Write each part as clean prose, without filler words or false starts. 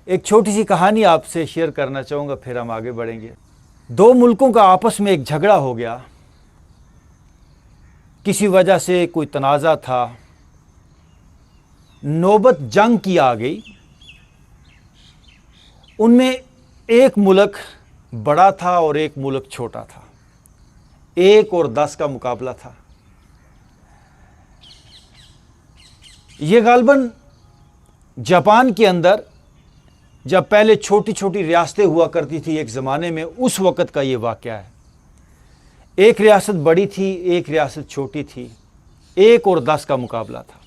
ایک چھوٹی سی کہانی آپ سے شیئر کرنا چاہوں گا، پھر ہم آگے بڑھیں گے۔ دو ملکوں کا آپس میں ایک جھگڑا ہو گیا، کسی وجہ سے کوئی تنازع تھا، نوبت جنگ کی آ گئی۔ ان میں ایک ملک بڑا تھا اور ایک ملک چھوٹا تھا، 1 اور 10 کا مقابلہ تھا۔ یہ غالباً جاپان کے اندر جب پہلے چھوٹی چھوٹی ریاستیں ہوا کرتی تھی ایک زمانے میں، اس وقت کا یہ واقعہ ہے۔ ایک ریاست بڑی تھی، ایک ریاست چھوٹی تھی، 1 اور 10 کا مقابلہ تھا۔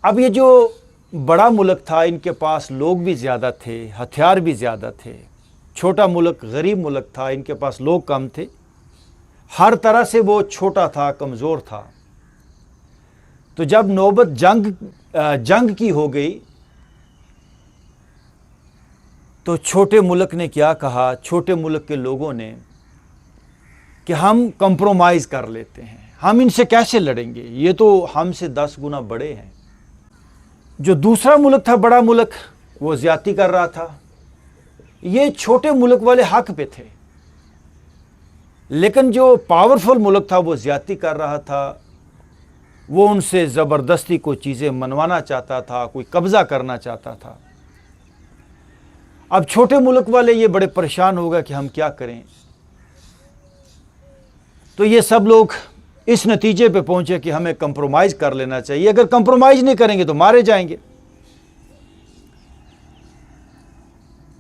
اب یہ جو بڑا ملک تھا، ان کے پاس لوگ بھی زیادہ تھے، ہتھیار بھی زیادہ تھے۔ چھوٹا ملک غریب ملک تھا، ان کے پاس لوگ کم تھے، ہر طرح سے وہ چھوٹا تھا، کمزور تھا۔ تو جب نوبت جنگ کی ہو گئی تو چھوٹے ملک نے کیا کہا، چھوٹے ملک کے لوگوں نے کہ ہم کمپرومائز کر لیتے ہیں، ہم ان سے کیسے لڑیں گے، یہ تو ہم سے 10 گنا بڑے ہیں۔ جو دوسرا ملک تھا، بڑا ملک، وہ زیادتی کر رہا تھا۔ یہ چھوٹے ملک والے حق پہ تھے، لیکن جو پاورفل ملک تھا وہ زیادتی کر رہا تھا، وہ ان سے زبردستی کوئی چیزیں منوانا چاہتا تھا، کوئی قبضہ کرنا چاہتا تھا۔ اب چھوٹے ملک والے یہ بڑے پریشان ہو گئے کہ ہم کیا کریں۔ تو یہ سب لوگ اس نتیجے پہ پہنچے کہ ہمیں کمپرومائز کر لینا چاہیے، اگر کمپرومائز نہیں کریں گے تو مارے جائیں گے۔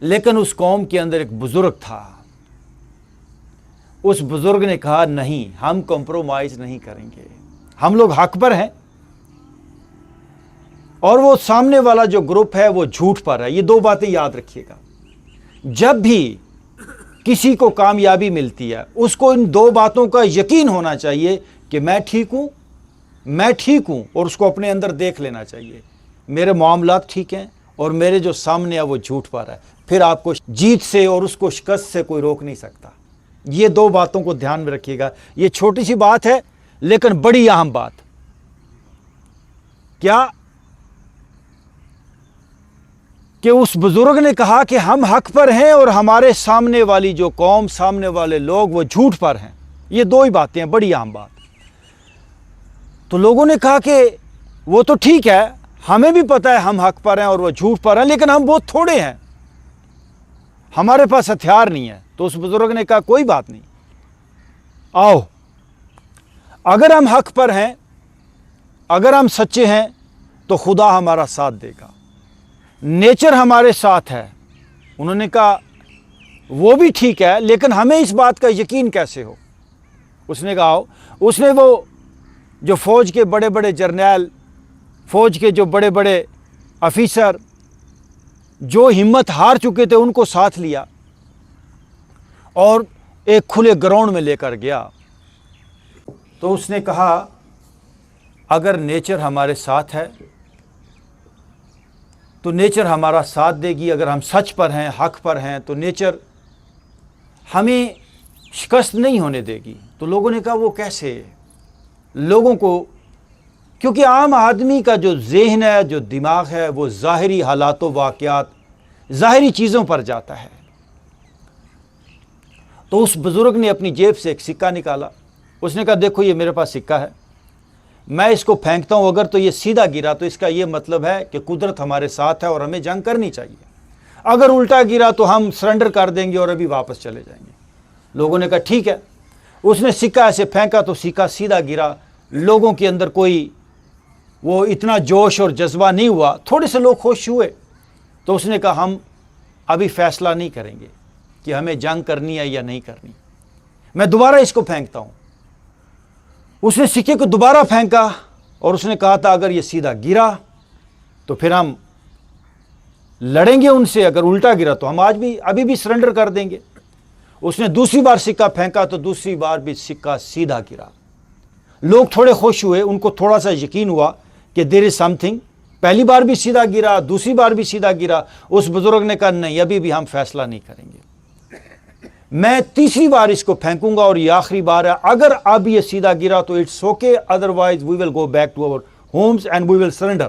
لیکن اس قوم کے اندر ایک بزرگ تھا، اس بزرگ نے کہا نہیں، ہم کمپرومائز نہیں کریں گے، ہم لوگ حق پر ہیں اور وہ سامنے والا جو گروپ ہے وہ جھوٹ پر ہے۔ یہ 2 باتیں یاد رکھیے گا، جب بھی کسی کو کامیابی ملتی ہے اس کو ان 2 باتوں کا یقین ہونا چاہیے کہ میں ٹھیک ہوں، اور اس کو اپنے اندر دیکھ لینا چاہیے میرے معاملات ٹھیک ہیں اور میرے جو سامنے ہے وہ جھوٹ پر ہے۔ پھر آپ کو جیت سے اور اس کو شکست سے کوئی روک نہیں سکتا۔ یہ 2 باتوں کو دھیان میں رکھیے گا۔ یہ چھوٹی سی بات ہے لیکن بڑی اہم بات۔ کیا کہ اس بزرگ نے کہا کہ ہم حق پر ہیں اور ہمارے سامنے والی جو قوم، سامنے والے لوگ وہ جھوٹ پر ہیں۔ یہ 2 ہی باتیں ہیں، بڑی اہم بات۔ تو لوگوں نے کہا کہ وہ تو ٹھیک ہے، ہمیں بھی پتہ ہے ہم حق پر ہیں اور وہ جھوٹ پر ہیں، لیکن ہم بہت تھوڑے ہیں، ہمارے پاس ہتھیار نہیں ہے۔ تو اس بزرگ نے کہا کوئی بات نہیں، آؤ، اگر ہم حق پر ہیں، اگر ہم سچے ہیں تو خدا ہمارا ساتھ دے گا، نیچر ہمارے ساتھ ہے۔ انہوں نے کہا وہ بھی ٹھیک ہے، لیکن ہمیں اس بات کا یقین کیسے ہو؟ اس نے کہا آؤ۔ اس نے وہ جو فوج کے بڑے بڑے جرنیل، فوج کے جو بڑے بڑے افیسر جو ہمت ہار چکے تھے ان کو ساتھ لیا اور ایک کھلے گراؤنڈ میں لے کر گیا۔ تو اس نے کہا اگر نیچر ہمارے ساتھ ہے تو نیچر ہمارا ساتھ دے گی، اگر ہم سچ پر ہیں، حق پر ہیں، تو نیچر ہمیں شکست نہیں ہونے دے گی۔ تو لوگوں نے کہا وہ کیسے؟ لوگوں کو، کیونکہ عام آدمی کا جو ذہن ہے، جو دماغ ہے، وہ ظاہری حالات و واقعات، ظاہری چیزوں پر جاتا ہے۔ تو اس بزرگ نے اپنی جیب سے ایک سکہ نکالا۔ اس نے کہا دیکھو یہ میرے پاس سکہ ہے، میں اس کو پھینکتا ہوں، اگر تو یہ سیدھا گرا تو اس کا یہ مطلب ہے کہ قدرت ہمارے ساتھ ہے اور ہمیں جنگ کرنی چاہیے، اگر الٹا گرا تو ہم سرنڈر کر دیں گے اور ابھی واپس چلے جائیں گے۔ لوگوں نے کہا ٹھیک ہے۔ اس نے سکہ ایسے پھینکا تو سکہ سیدھا گرا۔ لوگوں کے اندر کوئی وہ اتنا جوش اور جذبہ نہیں ہوا، تھوڑے سے لوگ خوش ہوئے۔ تو اس نے کہا ہم ابھی فیصلہ نہیں کریں گے کہ ہمیں جنگ کرنی ہے یا نہیں کرنی، میں دوبارہ اس کو پھینکتا ہوں۔ اس نے سکے کو دوبارہ پھینکا اور اس نے کہا تھا اگر یہ سیدھا گرا تو پھر ہم لڑیں گے ان سے، اگر الٹا گرا تو ہم ابھی بھی سرنڈر کر دیں گے۔ اس نے دوسری بار سکہ پھینکا تو دوسری بار بھی سکہ سیدھا گرا۔ لوگ تھوڑے خوش ہوئے، ان کو تھوڑا سا یقین ہوا کہ دیر از سم تھنگ۔ پہلی بار بھی سیدھا گرا، دوسری بار بھی سیدھا گرا۔ اس بزرگ نے کہا نہیں، ابھی بھی ہم فیصلہ نہیں کریں گے، میں تیسری بار اس کو پھینکوں گا اور یہ آخری بار ہے، اگر اب یہ سیدھا گرا تو it's okay, otherwise we will go back to our homes and we will surrender.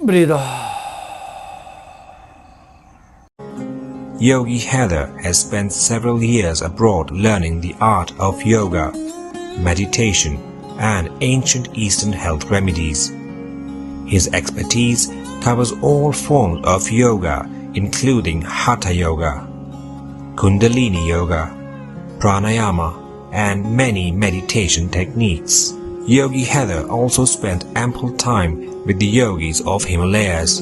breathe out. Yogi Heather has spent several years abroad learning the art of yoga, meditation, and ancient Eastern health remedies. His expertise covers all forms of yoga, including Hatha Yoga, Kundalini Yoga, Pranayama, and many meditation techniques. Yogi Heather also spent ample time with the yogis of Himalayas